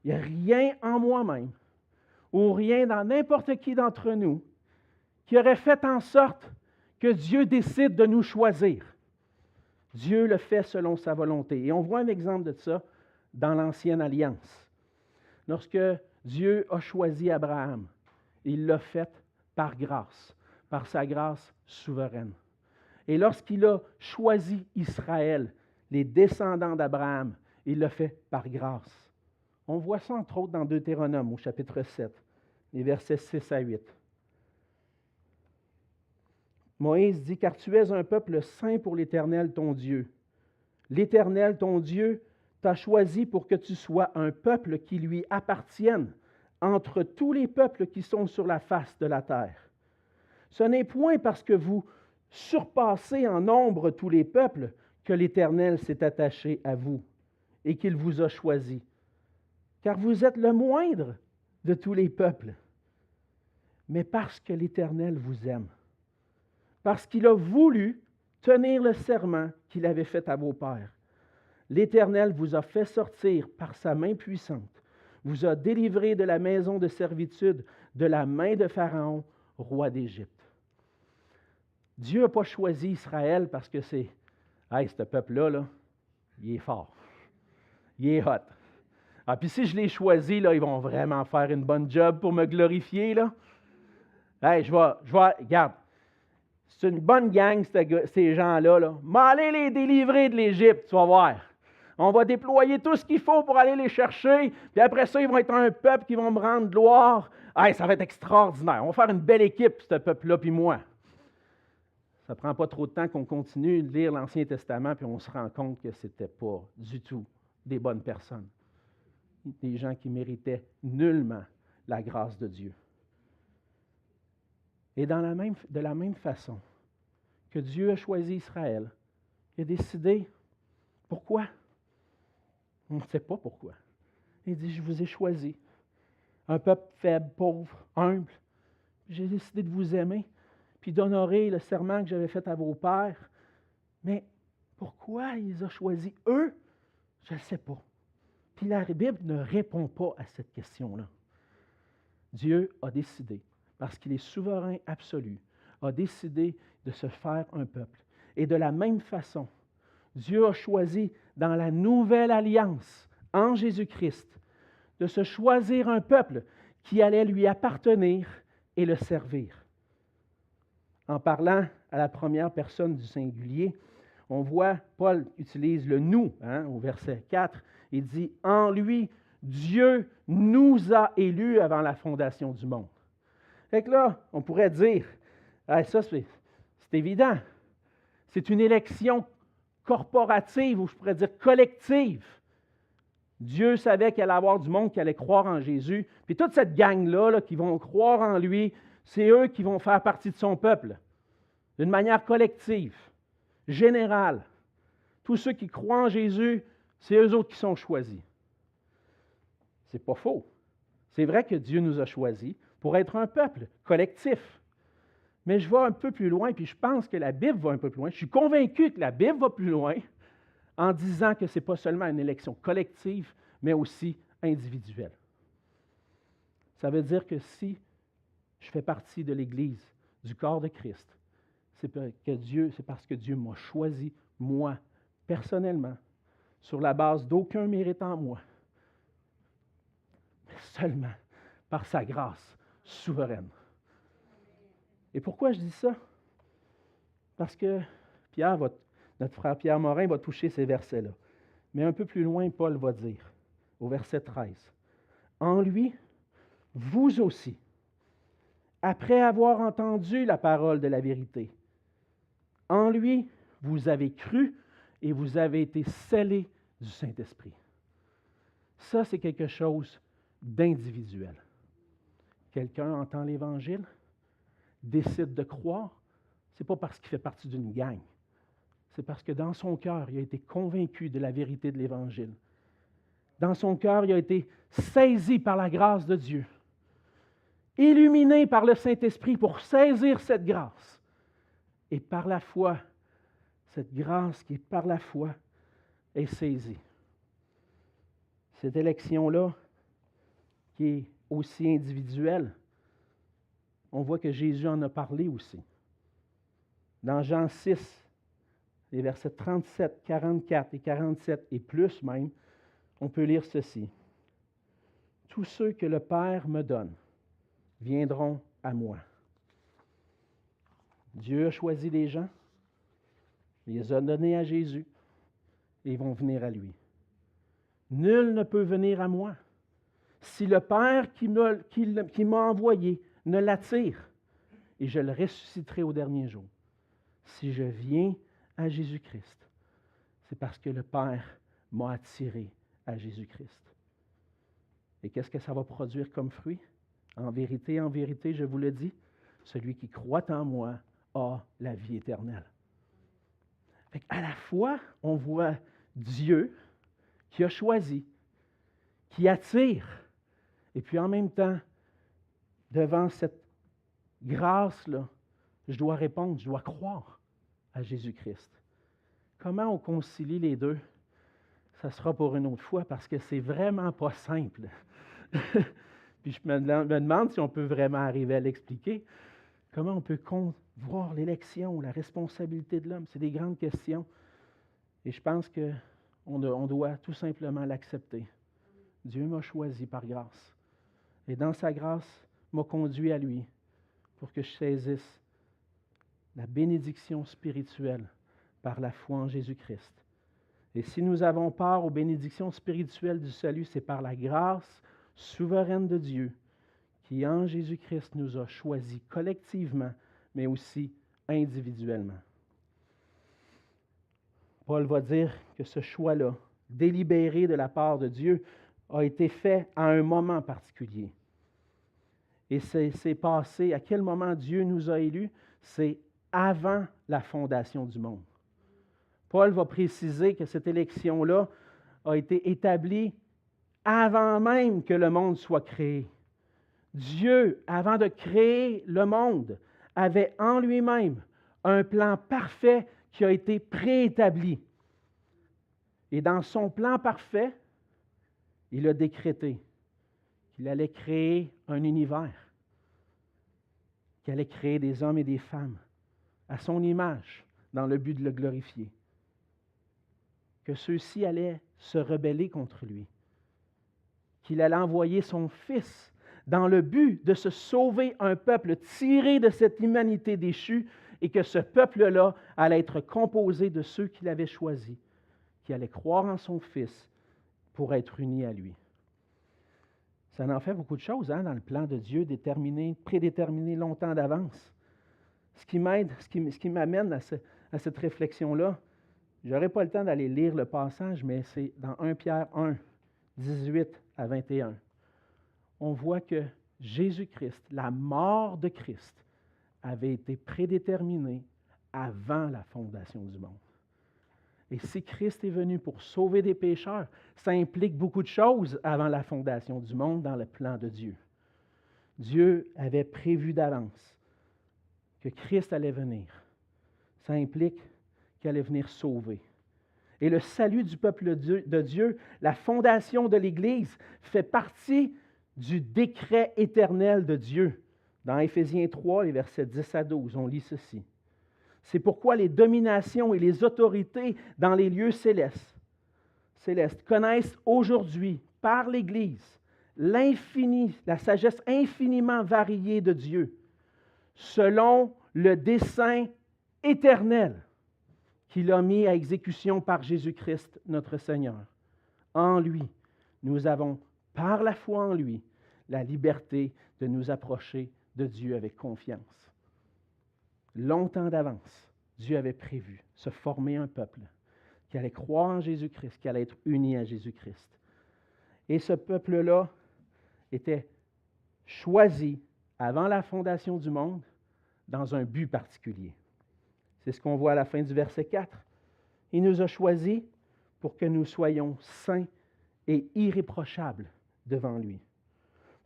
Il n'y a rien en moi-même ou rien dans n'importe qui d'entre nous qui aurait fait en sorte que Dieu décide de nous choisir. Dieu le fait selon sa volonté. Et on voit un exemple de ça dans l'Ancienne Alliance. Lorsque Dieu a choisi Abraham, il l'a fait par grâce, par sa grâce souveraine. Et lorsqu'il a choisi Israël, les descendants d'Abraham, il l'a fait par grâce. On voit ça entre autres dans Deutéronome au chapitre 7, les versets 6 à 8. Moïse dit, « Car tu es un peuple saint pour l'Éternel ton Dieu. L'Éternel ton Dieu t'a choisi pour que tu sois un peuple qui lui appartienne entre tous les peuples qui sont sur la face de la terre. Ce n'est point parce que vous surpassez en nombre tous les peuples que l'Éternel s'est attaché à vous et qu'il vous a choisi, car vous êtes le moindre de tous les peuples, mais parce que l'Éternel vous aime, parce qu'il a voulu tenir le serment qu'il avait fait à vos pères. L'Éternel vous a fait sortir par sa main puissante, vous a délivré de la maison de servitude, de la main de Pharaon, roi d'Égypte. » Dieu n'a pas choisi Israël parce que c'est « Hey, ce peuple-là, là, il est fort. Il est hot. Ah, puis si je les choisis, là, ils vont vraiment faire une bonne job pour me glorifier, là. Hey, regarde, c'est une bonne gang, ces gens-là, là. M'allez les délivrer de l'Égypte, tu vas voir. On va déployer tout ce qu'il faut pour aller les chercher, puis après ça, ils vont être un peuple qui vont me rendre gloire. Hey, ça va être extraordinaire. On va faire une belle équipe, ce peuple-là, puis moi. » Ça ne prend pas trop de temps qu'on continue de lire l'Ancien Testament, puis on se rend compte que ce n'était pas du tout des bonnes personnes. Des gens qui méritaient nullement la grâce de Dieu. Et de la même façon que Dieu a choisi Israël, il a décidé, pourquoi? On ne sait pas pourquoi. Il dit, je vous ai choisi, un peuple faible, pauvre, humble. J'ai décidé de vous aimer, puis d'honorer le serment que j'avais fait à vos pères. Mais pourquoi il les a choisis eux? Je ne sais pas. Puis la Bible ne répond pas à cette question-là. Dieu a décidé, parce qu'il est souverain absolu, a décidé de se faire un peuple. Et de la même façon, Dieu a choisi dans la nouvelle alliance en Jésus-Christ de se choisir un peuple qui allait lui appartenir et le servir. En parlant à la première personne du singulier, on voit Paul utilise le « nous » au verset 4. Il dit « En lui, Dieu nous a élus avant la fondation du monde. » Fait que là, on pourrait dire ça c'est évident. C'est une élection corporative, ou je pourrais dire collective. Dieu savait qu'il allait y avoir du monde qui allait croire en Jésus. Puis toute cette gang-là qui vont croire en lui, c'est eux qui vont faire partie de son peuple. D'une manière collective, générale. Tous ceux qui croient en Jésus, c'est eux autres qui sont choisis. C'est pas faux. C'est vrai que Dieu nous a choisis pour être un peuple collectif. Mais je vais un peu plus loin, puis je pense que la Bible va un peu plus loin. Je suis convaincu que la Bible va plus loin en disant que ce n'est pas seulement une élection collective, mais aussi individuelle. Ça veut dire que si je fais partie de l'Église, du corps de Christ, c'est parce que Dieu m'a choisi, moi, personnellement, sur la base d'aucun mérite en moi, mais seulement par sa grâce souveraine. Et pourquoi je dis ça? Parce que notre frère Pierre Morin va toucher ces versets-là. Mais un peu plus loin, Paul va dire, au verset 13, « En lui, vous aussi, après avoir entendu la parole de la vérité, en lui, vous avez cru et vous avez été scellés du Saint-Esprit. » Ça, c'est quelque chose d'individuel. Quelqu'un entend l'Évangile, décide de croire, ce n'est pas parce qu'il fait partie d'une gang. C'est parce que dans son cœur, il a été convaincu de la vérité de l'Évangile. Dans son cœur, il a été saisi par la grâce de Dieu, illuminé par le Saint-Esprit pour saisir cette grâce. Et par la foi, cette grâce qui est par la foi est saisie. Cette élection-là, qui est aussi individuelle, on voit que Jésus en a parlé aussi. Dans Jean 6, les versets 37, 44 et 47 et plus même, on peut lire ceci. « Tous ceux que le Père me donne viendront à moi. » Dieu a choisi des gens, il les a donnés à Jésus et ils vont venir à lui. Nul ne peut venir à moi si le Père qui m'a envoyé ne l'attire, et je le ressusciterai au dernier jour. Si je viens à Jésus-Christ, c'est parce que le Père m'a attiré à Jésus-Christ. Et qu'est-ce que ça va produire comme fruit? En vérité, je vous le dis, celui qui croit en moi a la vie éternelle. À la fois, on voit Dieu qui a choisi, qui attire, et puis en même temps, devant cette grâce-là, je dois répondre, je dois croire à Jésus-Christ. Comment on concilie les deux? Ça sera pour une autre fois parce que c'est vraiment pas simple. Puis je me demande si on peut vraiment arriver à l'expliquer. Comment on peut voir l'élection, la responsabilité de l'homme? C'est des grandes questions. Et je pense qu'on doit tout simplement l'accepter. Dieu m'a choisi par grâce. Et dans sa grâce, m'a conduit à lui pour que je saisisse la bénédiction spirituelle par la foi en Jésus-Christ. Et si nous avons part aux bénédictions spirituelles du salut, c'est par la grâce souveraine de Dieu qui, en Jésus-Christ, nous a choisis collectivement, mais aussi individuellement. Paul va dire que ce choix-là, délibéré de la part de Dieu, a été fait à un moment particulier. Et c'est passé, à quel moment Dieu nous a élus? C'est avant la fondation du monde. Paul va préciser que cette élection-là a été établie avant même que le monde soit créé. Dieu, avant de créer le monde, avait en lui-même un plan parfait qui a été préétabli. Et dans son plan parfait, il a décrété qu'il allait créer un univers qu'il allait créer des hommes et des femmes à son image, dans le but de le glorifier. Que ceux-ci allaient se rebeller contre lui. Qu'il allait envoyer son Fils dans le but de se sauver un peuple tiré de cette humanité déchue et que ce peuple-là allait être composé de ceux qu'il avait choisis, qui allaient croire en son Fils pour être unis à lui. Ça en fait beaucoup de choses dans le plan de Dieu prédéterminé longtemps d'avance. Ce qui m'aide, ce qui m'amène à cette réflexion-là, je n'aurai pas le temps d'aller lire le passage, mais c'est dans 1 Pierre 1, 18 à 21. On voit que Jésus-Christ, la mort de Christ, avait été prédéterminée avant la fondation du monde. Et si Christ est venu pour sauver des pécheurs, ça implique beaucoup de choses avant la fondation du monde dans le plan de Dieu. Dieu avait prévu d'avance que Christ allait venir. Ça implique qu'il allait venir sauver. Et le salut du peuple de Dieu, la fondation de l'Église, fait partie du décret éternel de Dieu. Dans Éphésiens 3, les versets 10 à 12, on lit ceci. C'est pourquoi les dominations et les autorités dans les lieux célestes connaissent aujourd'hui, par l'Église, la sagesse infiniment variée de Dieu, selon le dessein éternel qu'il a mis à exécution par Jésus-Christ, notre Seigneur. En lui, nous avons, par la foi en lui, la liberté de nous approcher de Dieu avec confiance. Longtemps d'avance, Dieu avait prévu se former un peuple qui allait croire en Jésus-Christ, qui allait être uni à Jésus-Christ. Et ce peuple-là était choisi avant la fondation du monde dans un but particulier. C'est ce qu'on voit à la fin du verset 4. Il nous a choisis pour que nous soyons saints et irréprochables devant lui.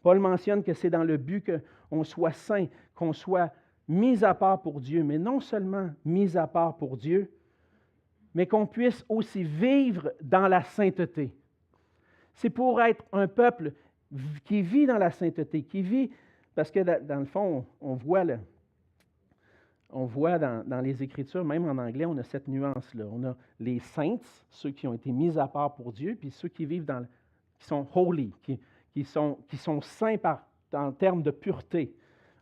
Paul mentionne que c'est dans le but qu'on soit saint, qu'on soit mis à part pour Dieu, mais non seulement mis à part pour Dieu, mais qu'on puisse aussi vivre dans la sainteté. C'est pour être un peuple qui vit dans la sainteté, qui vit, parce que dans le fond, on voit dans les Écritures, même en anglais, on a cette nuance-là. On a les saints, ceux qui ont été mis à part pour Dieu, puis ceux qui vivent qui sont holy, qui sont saints en termes de pureté.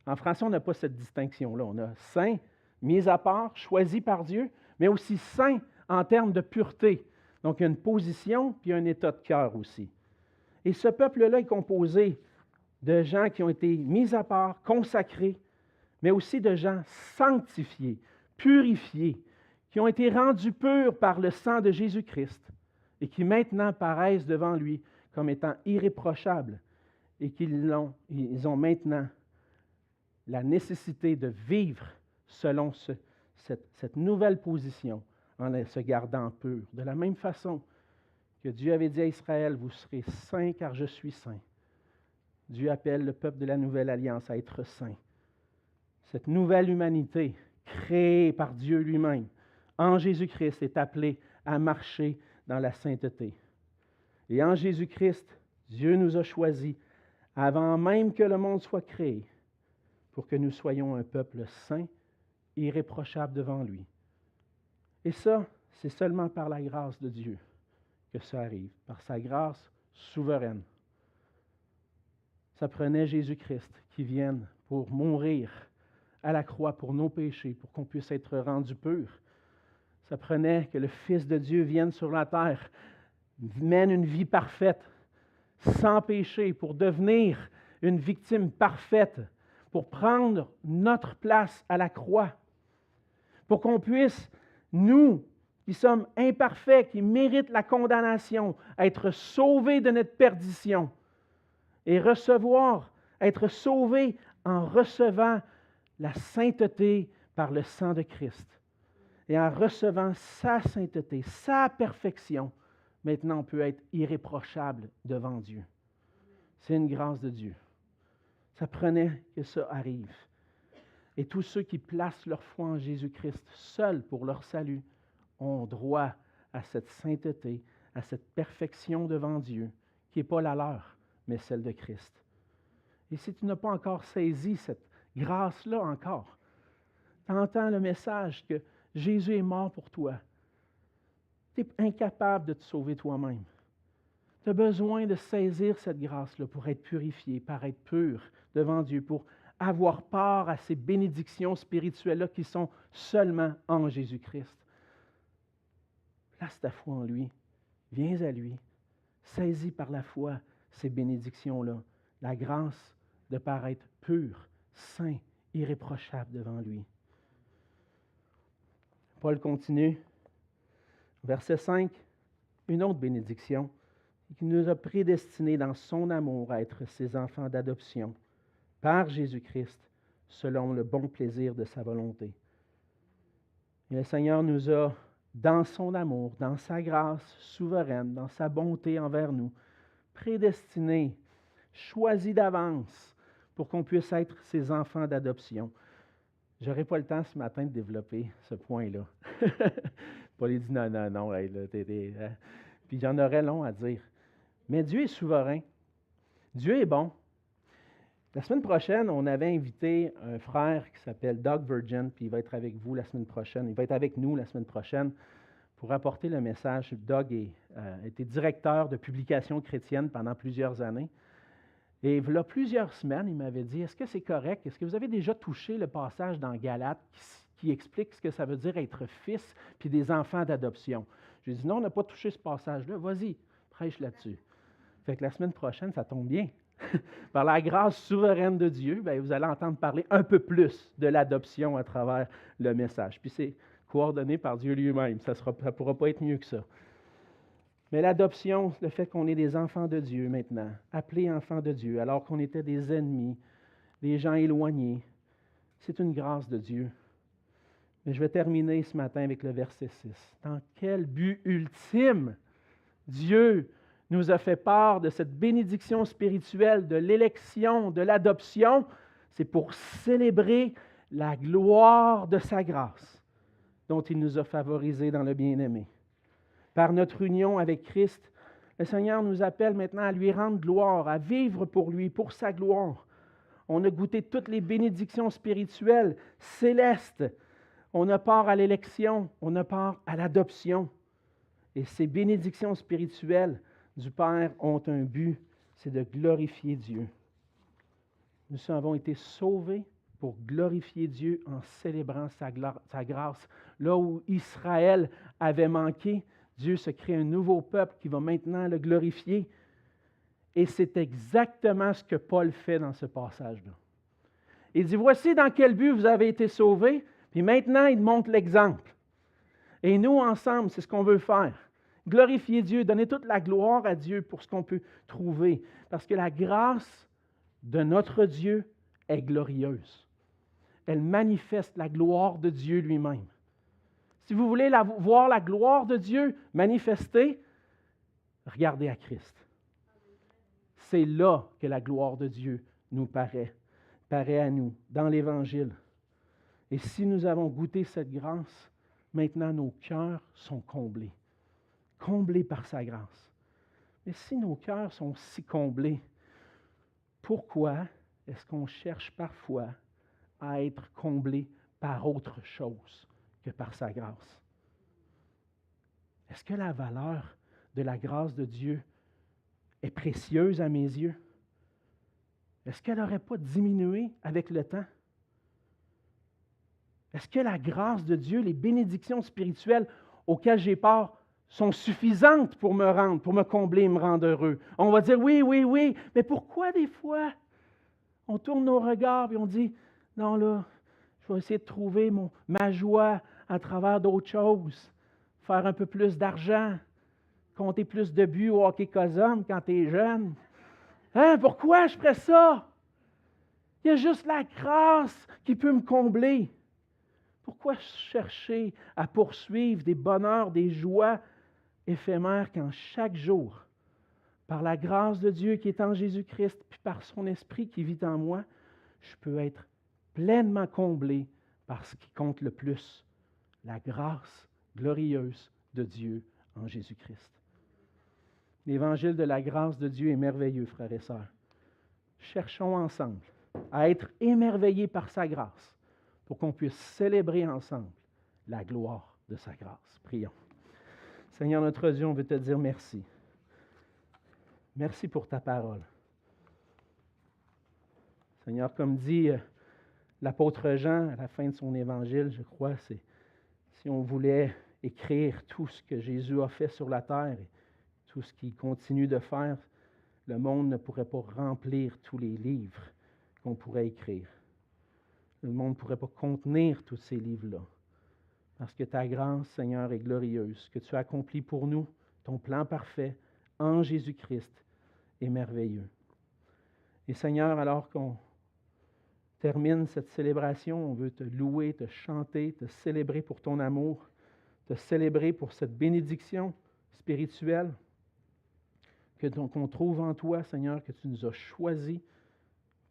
En français, on n'a pas cette distinction-là. On a saints, mis à part, choisis par Dieu, mais aussi saints en termes de pureté. Donc, il y a une position puis un état de cœur aussi. Et ce peuple-là est composé de gens qui ont été mis à part, consacrés, mais aussi de gens sanctifiés, purifiés, qui ont été rendus purs par le sang de Jésus-Christ et qui maintenant paraissent devant lui comme étant irréprochables et qu'ils ont maintenant la nécessité de vivre selon cette nouvelle position en se gardant pur. De la même façon que Dieu avait dit à Israël, vous serez saints car je suis saint. Dieu appelle le peuple de la nouvelle alliance à être saint. Cette nouvelle humanité créée par Dieu lui-même en Jésus-Christ est appelée à marcher dans la sainteté. Et en Jésus-Christ, Dieu nous a choisis avant même que le monde soit créé pour que nous soyons un peuple saint, irréprochable devant lui. Et ça, c'est seulement par la grâce de Dieu que ça arrive, par sa grâce souveraine. Ça prenait Jésus-Christ qui vienne pour mourir à la croix pour nos péchés, pour qu'on puisse être rendu pur. Ça prenait que le Fils de Dieu vienne sur la terre, mène une vie parfaite, sans péché, pour devenir une victime parfaite, pour prendre notre place à la croix, pour qu'on puisse, nous, qui sommes imparfaits, qui méritent la condamnation, être sauvés de notre perdition et être sauvés en recevant la sainteté par le sang de Christ. Et en recevant sa sainteté, sa perfection, maintenant on peut être irréprochable devant Dieu. C'est une grâce de Dieu. Ça prenait que ça arrive. Et tous ceux qui placent leur foi en Jésus-Christ seul pour leur salut ont droit à cette sainteté, à cette perfection devant Dieu, qui n'est pas la leur, mais celle de Christ. Et si tu n'as pas encore saisi cette grâce-là encore. Tu entends le message que Jésus est mort pour toi. Tu es incapable de te sauver toi-même. Tu as besoin de saisir cette grâce-là pour être purifié, pour être pur devant Dieu, pour avoir part à ces bénédictions spirituelles-là qui sont seulement en Jésus-Christ. Place ta foi en lui. Viens à lui. Saisis par la foi ces bénédictions-là. La grâce de paraître pur, saint, irréprochable devant lui. Paul continue. Verset 5, une autre bénédiction. Qui nous a prédestinés dans son amour à être ses enfants d'adoption par Jésus-Christ, selon le bon plaisir de sa volonté. Et le Seigneur nous a, dans son amour, dans sa grâce souveraine, dans sa bonté envers nous, prédestinés, choisis d'avance pour qu'on puisse être ses enfants d'adoption. Je n'aurai pas le temps ce matin de développer ce point-là. Paul dit non, hey, là, puis j'en aurais long à dire. Mais Dieu est souverain. Dieu est bon. La semaine prochaine, on avait invité un frère qui s'appelle Doug Virgin, puis il va être avec vous la semaine prochaine. Il va être avec nous la semaine prochaine pour apporter le message. Doug a été directeur de publication chrétienne pendant plusieurs années. Et il y a plusieurs semaines, il m'avait dit, est-ce que c'est correct? Est-ce que vous avez déjà touché le passage dans Galates qui explique ce que ça veut dire être fils puis des enfants d'adoption? J'ai dit, non, on n'a pas touché ce passage-là. Vas-y, prêche là-dessus. Fait que la semaine prochaine, ça tombe bien. Par la grâce souveraine de Dieu, bien, vous allez entendre parler un peu plus de l'adoption à travers le message. Puis c'est coordonné par Dieu lui-même. Ça ne pourra pas être mieux que ça. Mais l'adoption, le fait qu'on est des enfants de Dieu maintenant, appelés enfants de Dieu, alors qu'on était des ennemis, des gens éloignés, c'est une grâce de Dieu. Mais je vais terminer ce matin avec le verset 6. Dans quel but ultime Dieu nous a fait part de cette bénédiction spirituelle, de l'élection, de l'adoption, c'est pour célébrer la gloire de sa grâce dont il nous a favorisés dans le bien-aimé. Par notre union avec Christ, le Seigneur nous appelle maintenant à lui rendre gloire, à vivre pour lui, pour sa gloire. On a goûté toutes les bénédictions spirituelles, célestes. On a part à l'élection, on a part à l'adoption. Et ces bénédictions spirituelles du Père ont un but, c'est de glorifier Dieu. Nous avons été sauvés pour glorifier Dieu en célébrant sa grâce. Là où Israël avait manqué, Dieu se crée un nouveau peuple qui va maintenant le glorifier. Et c'est exactement ce que Paul fait dans ce passage-là. Il dit, voici dans quel but vous avez été sauvés, puis maintenant il montre l'exemple. Et nous, ensemble, c'est ce qu'on veut faire. Glorifier Dieu, donner toute la gloire à Dieu pour ce qu'on peut trouver. Parce que la grâce de notre Dieu est glorieuse. Elle manifeste la gloire de Dieu lui-même. Si vous voulez voir la gloire de Dieu manifestée, regardez à Christ. C'est là que la gloire de Dieu nous paraît à nous, dans l'Évangile. Et si nous avons goûté cette grâce, maintenant nos cœurs sont comblés par sa grâce. Mais si nos cœurs sont si comblés, pourquoi est-ce qu'on cherche parfois à être comblés par autre chose que par sa grâce? Est-ce que la valeur de la grâce de Dieu est précieuse à mes yeux? Est-ce qu'elle n'aurait pas diminué avec le temps? Est-ce que la grâce de Dieu, les bénédictions spirituelles auxquelles j'ai part, sont suffisantes pour me combler et me rendre heureux? On va dire oui, mais pourquoi des fois on tourne nos regards et on dit, non là, je vais essayer de trouver ma joie à travers d'autres choses, faire un peu plus d'argent, compter plus de buts au hockey Cosum quand tu es jeune. Hein, pourquoi je ferais ça? Il y a juste la grâce qui peut me combler. Pourquoi chercher à poursuivre des bonheurs, des joies éphémères quand chaque jour, par la grâce de Dieu qui est en Jésus-Christ, puis par son Esprit qui vit en moi, je peux être pleinement comblé par ce qui compte le plus, la grâce glorieuse de Dieu en Jésus-Christ. L'évangile de la grâce de Dieu est merveilleux, frères et sœurs. Cherchons ensemble à être émerveillés par sa grâce, pour qu'on puisse célébrer ensemble la gloire de sa grâce. Prions. Seigneur notre Dieu, on veut te dire merci. Merci pour ta parole. Seigneur, comme dit l'apôtre Jean à la fin de son évangile, je crois, c'est si on voulait écrire tout ce que Jésus a fait sur la terre et tout ce qu'il continue de faire, le monde ne pourrait pas remplir tous les livres qu'on pourrait écrire. Le monde ne pourrait pas contenir tous ces livres-là. Parce que ta grâce, Seigneur, est glorieuse. Ce que tu as accompli pour nous, ton plan parfait en Jésus-Christ, est merveilleux. Et Seigneur, alors qu'on termine cette célébration, on veut te louer, te chanter, te célébrer pour ton amour, te célébrer pour cette bénédiction spirituelle qu'on trouve en toi, Seigneur, que tu nous as choisis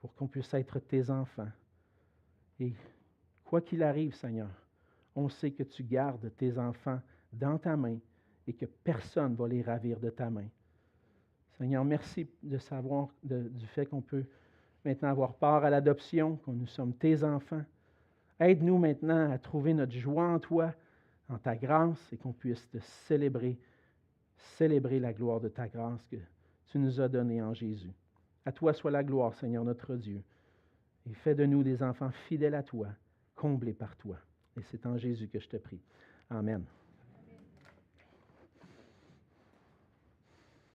pour qu'on puisse être tes enfants. Et quoi qu'il arrive, Seigneur, on sait que tu gardes tes enfants dans ta main et que personne ne va les ravir de ta main. Seigneur, merci de savoir du fait qu'on peut maintenant avoir part à l'adoption, que nous sommes tes enfants. Aide-nous maintenant à trouver notre joie en toi, en ta grâce, et qu'on puisse te célébrer la gloire de ta grâce que tu nous as donnée en Jésus. À toi soit la gloire, Seigneur notre Dieu, et fais de nous des enfants fidèles à toi, comblés par toi. Et c'est en Jésus que je te prie. Amen.